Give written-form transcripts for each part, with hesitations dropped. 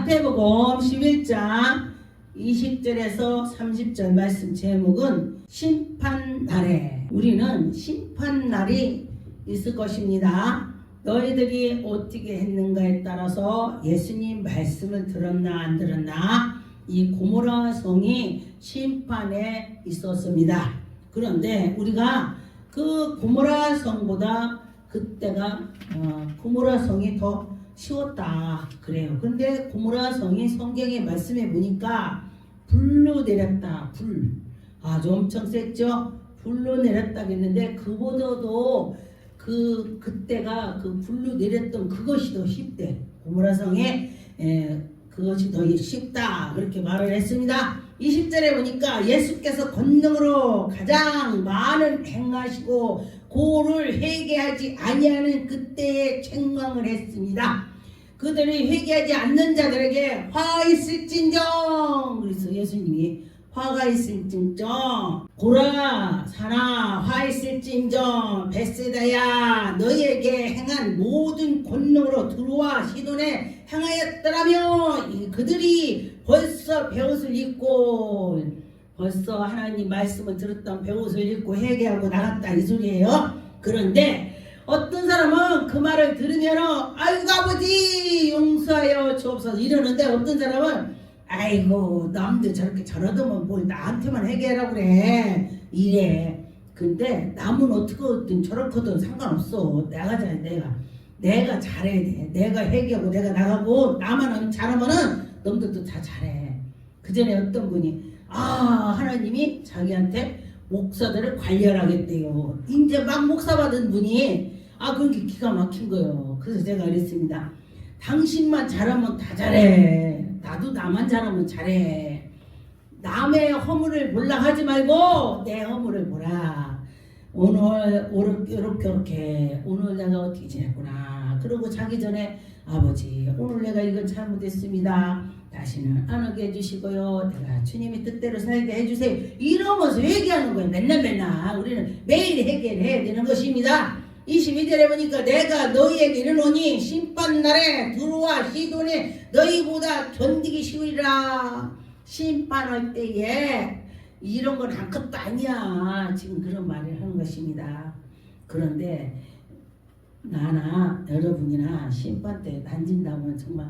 마태복음 11장 20절에서 30절 말씀 제목은 심판날에, 우리는 심판날이 있을 것입니다. 너희들이 어떻게 했는가에 따라서 예수님 말씀을 들었나 안 들었나, 이 고모라 성이 심판에 있었습니다. 그런데 우리가 그 고모라 성보다 그때가 고모라 성이 더 쉬웠다 그래요. 근데 고모라 성이 성경의 말씀에 보니까 불로 내렸다. 불 아주 엄청 셌죠. 불로 내렸다 했는데 그보다도 그때가 그 불로 내렸던 그것이 더 쉽대. 고모라 성에 그것이 더 쉽다 그렇게 말을 했습니다. 20절에 보니까 예수께서 권능으로 가장 많은 행하시고 고를 회개하지 아니하는 그때에 책망을 했습니다. 그들이 회개하지 않는 자들에게 화 있을진정, 그래서 예수님이 화가 있을진정, 고라 사나 화 있을진정, 벳세다야 너희에게 행한 모든 권능으로 두루와 시돈에 행하였더라며, 그들이 벌써 베옷을 입고 벌써 하나님 말씀을 들었던 베옷을 입고 회개하고 나갔다 이 소리예요. 그런데 어떤 사람은 그 말을 들으면 아이고 아버지 용서하여 주옵소서 이러는데, 어떤 사람은 아이고 남들 저렇게 저러더만 뭘 나한테만 회개하라고 그래 이래. 근데 남은 어떻게든 저렇거든 상관없어. 내가 잘해야 돼. 내가 회개하고 내가 나가고 나만 잘하면은 놈들도 다 잘해. 그 전에 어떤 분이 하나님이 자기한테 목사들을 관리하겠대요. 이제 막 목사 받은 분이 그게 기가 막힌 거예요. 그래서 제가 그랬습니다. 당신만 잘하면 다 잘해. 나도 나만 잘하면 잘해. 남의 허물을 보려 하지 말고 내 허물을 보라. 오늘 이렇게 오늘 내가 어떻게 지냈구나. 그러고 자기 전에 아버지 오늘 내가 이건 잘못했습니다. 다시는 안 하게 해주시고요. 내가 주님의 뜻대로 살게 해주세요. 이러면서 회개하는 거예요. 맨날 우리는 매일 회개를 해야 되는 것입니다. 22절에 보니까 내가 너희에게 이르노니 심판날에 두루와 시돈에 너희보다 견디기 쉬우리라. 심판할 때에 이런 건 아무것도 아니야. 지금 그런 말을 하는 것입니다. 그런데 나나 여러분이나 심판 때 단진다면 정말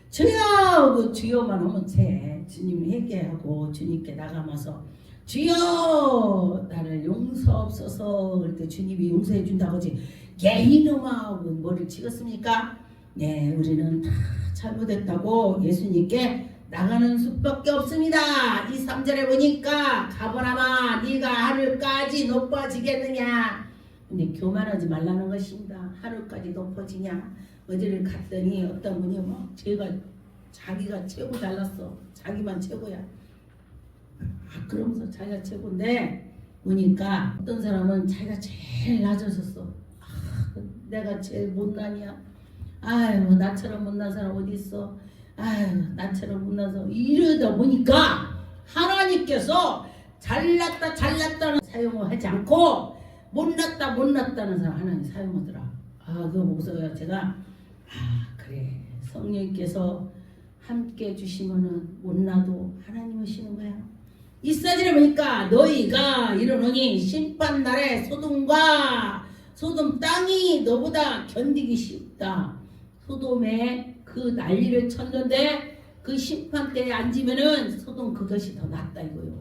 주여 주여만 하면 돼. 주님 회개하고 주님께 나가면서 주여 나를 용서없소서 그럴 때 주님이 용서해 준다고 하지. 이놈아 뭐를 치겠습니까? 네, 우리는 다 잘못했다고 예수님께 나가는 수밖에 없습니다. 이 3절에 보니까 가버나마 네가 하늘까지 높아지겠느냐. 근데 교만하지 말라는 것입니다. 하늘까지 높아지냐. 어디를 갔더니 어떤 분이 자기가 최고 잘났어. 자기만 최고야. 그러면서 자기가 최고인데 보니까 어떤 사람은 자기가 제일 낮아졌어. 내가 제일 못나냐. 아유 나처럼 못난 사람 어디 있어. 아유 나처럼 못나서 이러다 보니까 하나님께서 잘났다는 사용을 하지 않고 못났다는 사람 하나님 사용하더라. 그거 보고서 제가 그래 성령님께서 함께 해주시면은 못나도 하나님 오시는 거야. 이 사진을 보니까 너희가 이르노니 심판날에 소돔 땅이 너보다 견디기 쉽다. 소돔에 그 난리를 쳤는데 그 심판대에 앉으면은 소돔 그것이 더 낫다 이거요.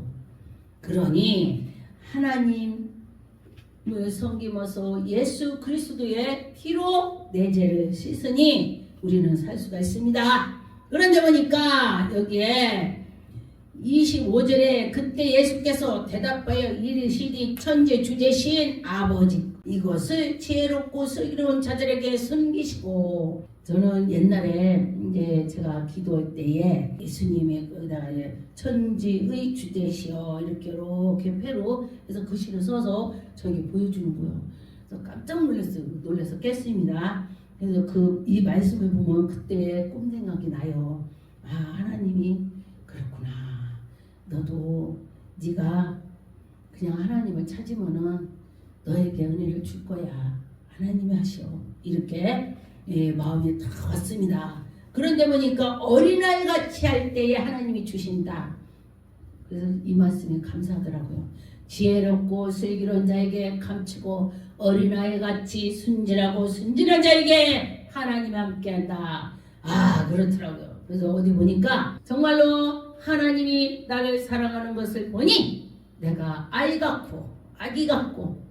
그러니 하나님을 섬기면서 예수 그리스도의 피로 내 죄를 씻으니 우리는 살 수가 있습니다. 그런데 보니까 여기에 25절에 그때 예수께서 대답하여 이르시되 천재 주제신 아버지 이것을 지혜롭고 슬기로운 자들에게 숨기시고. 저는 옛날에 이제 제가 기도할 때에 예수님의 천지의 주제시여 이렇게 패로 해서 글씨를 써서 저에게 보여주는 거예요. 그래서 깜짝 놀라서 깼습니다. 그래서 이 말씀을 보면 그때 꿈 생각이 나요. 하나님이 그렇구나. 너도 네가 그냥 하나님을 찾으면은 너에게 은혜를 줄 거야. 하나님이 하시오. 이렇게 마음이 딱 왔습니다. 그런데 보니까 어린아이같이 할 때에 하나님이 주신다. 그래서 이 말씀이 감사하더라고요. 지혜롭고 슬기로운 자에게 감추고 어린아이같이 순진하고 순진한 자에게 하나님이 함께한다. 아, 그렇더라고요. 그래서 어디 보니까 정말로 하나님이 나를 사랑하는 것을 보니 내가 아이 같고 아기 같고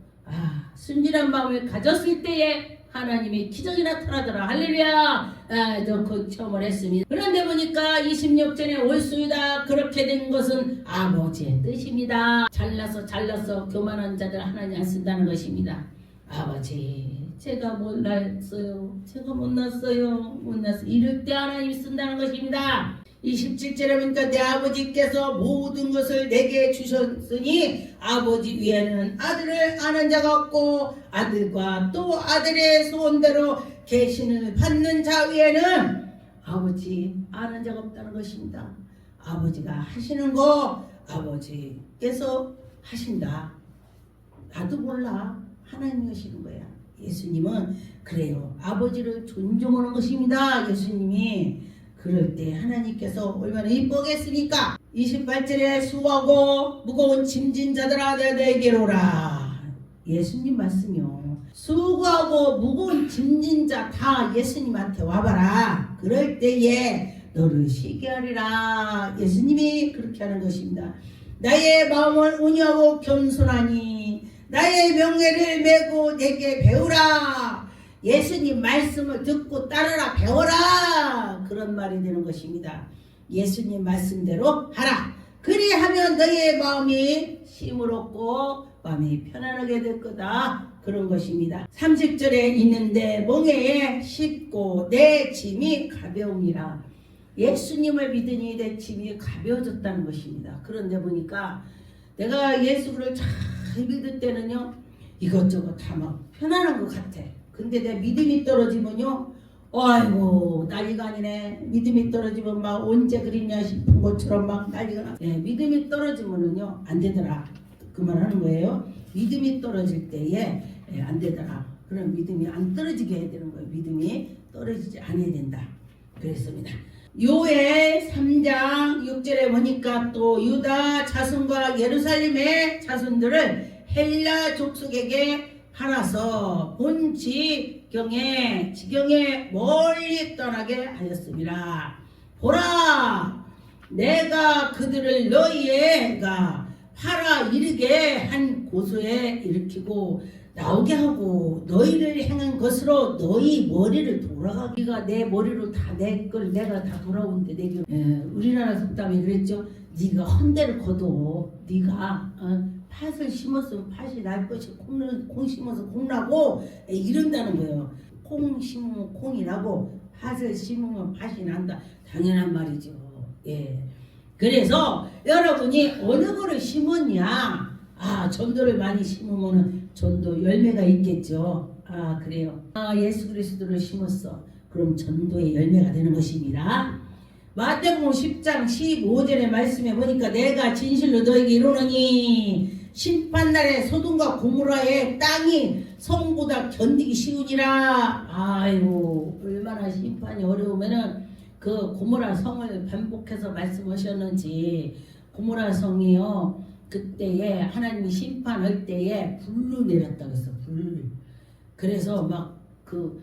순진한 마음을 가졌을 때에 하나님이 기적이 나타나더라. 할렐루야. 그 체험을 했습니다. 그런데 보니까 26전에 올수이다. 그렇게 된 것은 아버지의 뜻입니다. 잘나서 교만한 자들 하나님 안 쓴다는 것입니다. 아버지, 제가 못났어요. 못났어요. 이럴 때 하나님이 쓴다는 것입니다. 27절에 보니까 내 아버지께서 모든 것을 내게 주셨으니 아버지 위에는 아들을 아는 자가 없고 아들과 또 아들의 소원대로 계신을 받는 자 위에는 아버지 아는 자가 없다는 것입니다. 아버지가 하시는 거 아버지께서 하신다. 나도 몰라. 하나님이 하시는 거야. 예수님은 그래요. 아버지를 존중하는 것입니다. 예수님이 그럴 때 하나님께서 얼마나 이쁘겠습니까? 28절에 수고하고 무거운 짐진 자들아 내게로 오라. 예수님 말씀이요. 수고하고 무거운 짐진 자 다 예수님한테 와봐라. 그럴 때에 너를 쉬게 하리라. 예수님이 그렇게 하는 것입니다. 나의 마음을 온유하고 겸손하니 나의 명예를 메고 내게 배우라. 예수님 말씀을 듣고 따르라. 배워라. 그런 말이 되는 것입니다. 예수님 말씀대로 하라. 그리하면 너의 마음이 쉼을 얻고 마음이 편안하게 될 거다. 그런 것입니다. 30절에 있는데 멍에에 쉽고 내 짐이 가벼움이라. 예수님을 믿으니 내 짐이 가벼워졌다는 것입니다. 그런데 보니까 내가 예수를 잘 믿을 때는요 이것저것 다 막 편안한 것 같아. 근데 내 믿음이 떨어지면요 아이고 난리가 아니네. 믿음이 떨어지면 막 언제 그랬냐 싶은 것처럼 막 난리가 나. 믿음이 떨어지면은요 안 되더라. 그 말 하는 거예요. 믿음이 떨어질 때에 안 되더라. 그럼 믿음이 안 떨어지게 해야 되는 거예요. 믿음이 떨어지지 않아야 된다. 그랬습니다. 요엘 3장 6절에 보니까 또 유다 자손과 예루살렘의 자손들을 헬라 족속에게 팔아서 본 지경에 멀리 떠나게 하였습니다. 보라, 내가 그들을 너희가 팔아 이르게 한 곳에 일으키고 나오게 하고 너희를 행한 것으로 너희 머리를 돌아가기가 내 머리로 다 내 걸 내가 다 돌아오는데 내게 우리나라 속담이 그랬죠. 네가 헌대를 거둬. 네가 팥을 심었으면 팥이 날 것이 콩 심어서 콩 나고 이런다는 거예요. 콩 심으면 콩이 나고 팥을 심으면 팥이 난다. 당연한 말이죠. 그래서 여러분이 어느 거를 심었냐? 전도를 많이 심으면 전도 열매가 있겠죠. 그래요. 예수 그리스도를 심었어. 그럼 전도의 열매가 되는 것입니다. 마태복음 10장 15절의 말씀에 보니까 내가 진실로 너에게 이르노니 심판날에 소돔과 고모라의 땅이 성보다 견디기 쉬우니라. 아이고 얼마나 심판이 어려우면은 그 고모라 성을 반복해서 말씀하셨는지 고모라 성이요 그때에 하나님이 심판할 때에 불로 내렸다고 했어. 그래서 막 그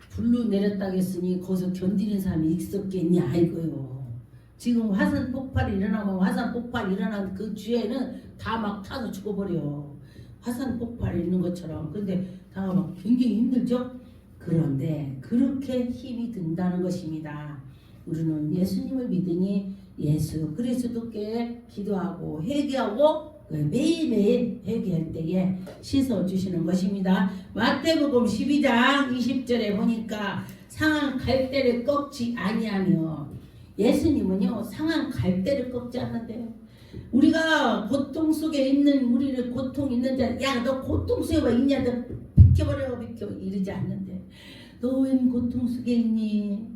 불로 내렸다고 했으니 거기서 견디는 사람이 있었겠냐 이거요. 지금 화산 폭발이 일어나면 화산 폭발이 일어난 그 주에는 다 막 타서 죽어버려. 화산 폭발이 있는 것처럼. 근데 다 막 굉장히 힘들죠. 그런데 그렇게 힘이 든다는 것입니다. 우리는 예수님을 믿으니 예수 그리스도께 기도하고 회개하고 매일매일 회개할 때에 씻어주시는 것입니다. 마태복음 12장 20절에 보니까 상한 갈대를 꺾지 아니하며 예수님은요 상한 갈대를 꺾지 않는데요. 우리가 고통 속에 있는 우리를 고통 있는 자 야 너 고통 속에 왜 있냐 너 비켜버려 이러지 않는데 너 웬 고통 속에 있니?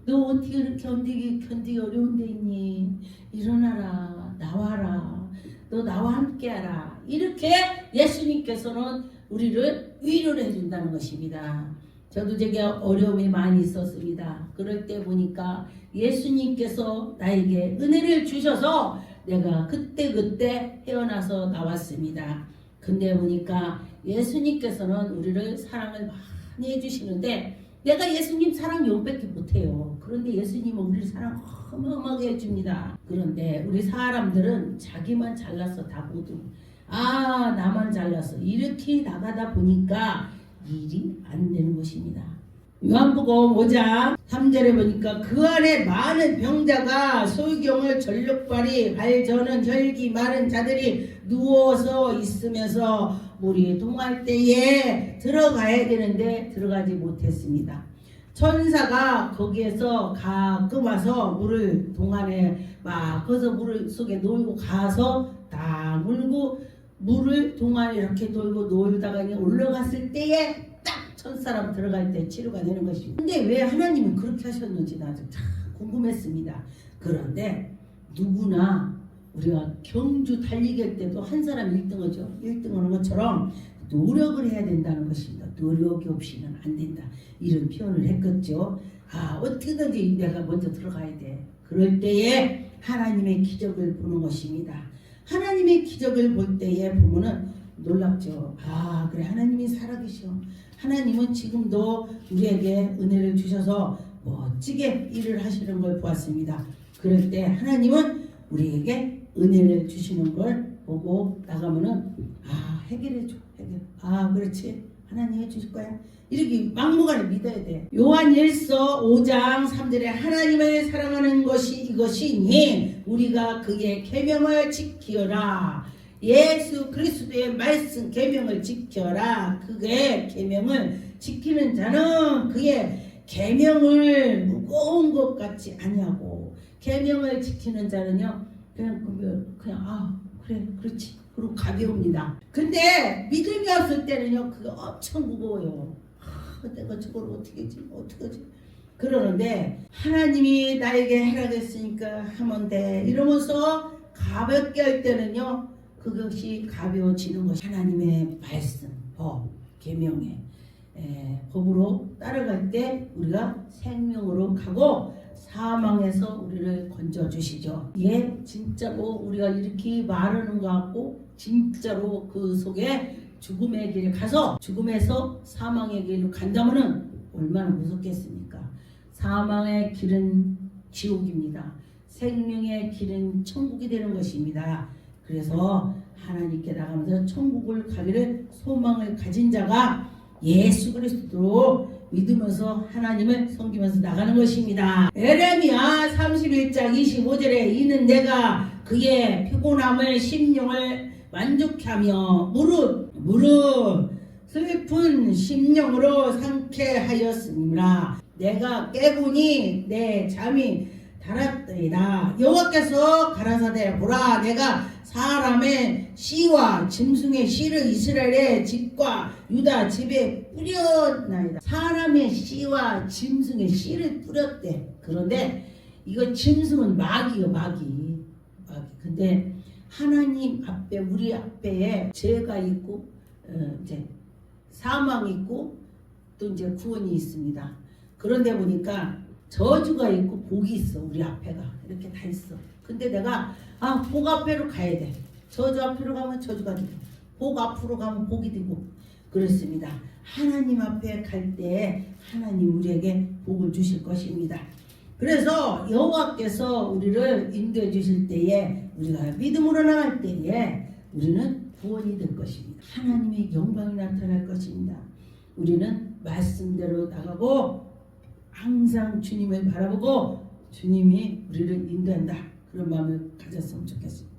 너 어떻게 이렇게 견디기 어려운 데 있니? 일어나라 나와라 너 나와 함께하라. 이렇게 예수님께서는 우리를 위로를 해준다는 것입니다. 저도 되게 어려움이 많이 있었습니다. 그럴 때 보니까 예수님께서 나에게 은혜를 주셔서 내가 그때 헤어나서 나왔습니다. 근데 보니까 예수님께서는 우리를 사랑을 많이 해주시는데 내가 예수님 사랑 용밖에 못해요. 그런데 예수님은 우리를 사랑 어마어마하게 해줍니다. 그런데 우리 사람들은 자기만 잘나서 다 모두 나만 잘나서 이렇게 나가다 보니까 일이 안 되는 것입니다. 요한복음 5장 3절에 보니까 그 안에 많은 병자가 소경을 전력발이 발저는 혈기 마른 자들이 누워서 있으면서 물이 동할 때에 들어가야 되는데 들어가지 못했습니다. 천사가 거기에서 가끔 와서 물을 동안에 막 거기서 물 속에 놀고 가서 다 물고 물을 동안에 이렇게 돌고 놀다가 올라갔을 때에 딱 천사람 들어갈 때 치료가 되는 것입니다. 근데 왜 하나님은 그렇게 하셨는지 나도 참 궁금했습니다. 그런데 누구나 우리가 경주 달리기 할 때도 한 사람 1등하죠. 1등 하는 것처럼 노력을 해야 된다는 것입니다. 노력이 없이는 안 된다. 이런 표현을 했겠죠. 어떻게든지 내가 먼저 들어가야 돼. 그럴 때에 하나님의 기적을 보는 것입니다. 하나님의 기적을 볼 때에 보면은 놀랍죠. 그래 하나님이 살아계셔. 하나님은 지금도 우리에게 은혜를 주셔서 멋지게 일을 하시는 걸 보았습니다. 그럴 때 하나님은 우리에게 은혜를 주시는 걸 보고 나가면은 해결해줘. 그렇지. 하나님 해주실 거야. 이렇게 막무가내 믿어야 돼. 요한일서 5장 3절에 하나님을 사랑하는 것이 이것이니 우리가 그의 계명을 지키어라. 예수 그리스도의 말씀 계명을 지켜라. 그의 계명을 지키는 자는 그의 계명을 무거운 것 같지 아니하고 계명을 지키는 자는요 그냥 그래 그렇지 그리고 가벼웁니다. 근데 믿음이 없을 때는요 그게 엄청 무거워요. 내가 저걸 어떻게 하지 그러는데 하나님이 나에게 허락했으니까 하면 돼 이러면서 가볍게 할 때는요 그것이 가벼워지는 것이 하나님의 말씀 법 계명의 법으로 따라갈 때 우리가 생명으로 가고 사망에서 우리를 건져주시죠. 진짜로 우리가 이렇게 말하는 것 같고 진짜로 그 속에 죽음의 길을 가서 죽음에서 사망의 길로 간다면은 얼마나 무섭겠습니까? 사망의 길은 지옥입니다. 생명의 길은 천국이 되는 것입니다. 그래서 하나님께 나가면서 천국을 가기를 소망을 가진 자가 예수 그리스도로 믿으면서 하나님을 섬기면서 나가는 것입니다. 에레미야 31장 25절에 이는 내가 그의 피곤함을 심령을 만족케 하며 무릇 슬픈 심령으로 상쾌하였으므라. 내가 깨보니 내 잠이 달았더이다. 여호와께서 가라사대 보라 내가 사람의 씨와 짐승의 씨를 이스라엘의 집과 유다 집에 뿌렸나이다. 사람의 씨와 짐승의 씨를 뿌렸대. 그런데 이거 짐승은 마귀요 마귀. 근데 하나님 앞에 우리 앞에 죄가 있고 이제 사망이 있고 또 이제 구원이 있습니다. 그런데 보니까 저주가 있고 복이 있어. 우리 앞에가 이렇게 다 있어. 근데 내가 복 앞으로 가야 돼. 저주 앞으로 가면 저주가 되고 복 앞으로 가면 복이 되고 그렇습니다. 하나님 앞에 갈 때 하나님 우리에게 복을 주실 것입니다. 그래서 여호와께서 우리를 인도해 주실 때에 우리가 믿음으로 나갈 때에 우리는 구원이 될 것입니다. 하나님의 영광이 나타날 것입니다. 우리는 말씀대로 나가고 항상 주님을 바라보고 주님이 우리를 인도한다. 그런 마음을 가졌으면 좋겠습니다.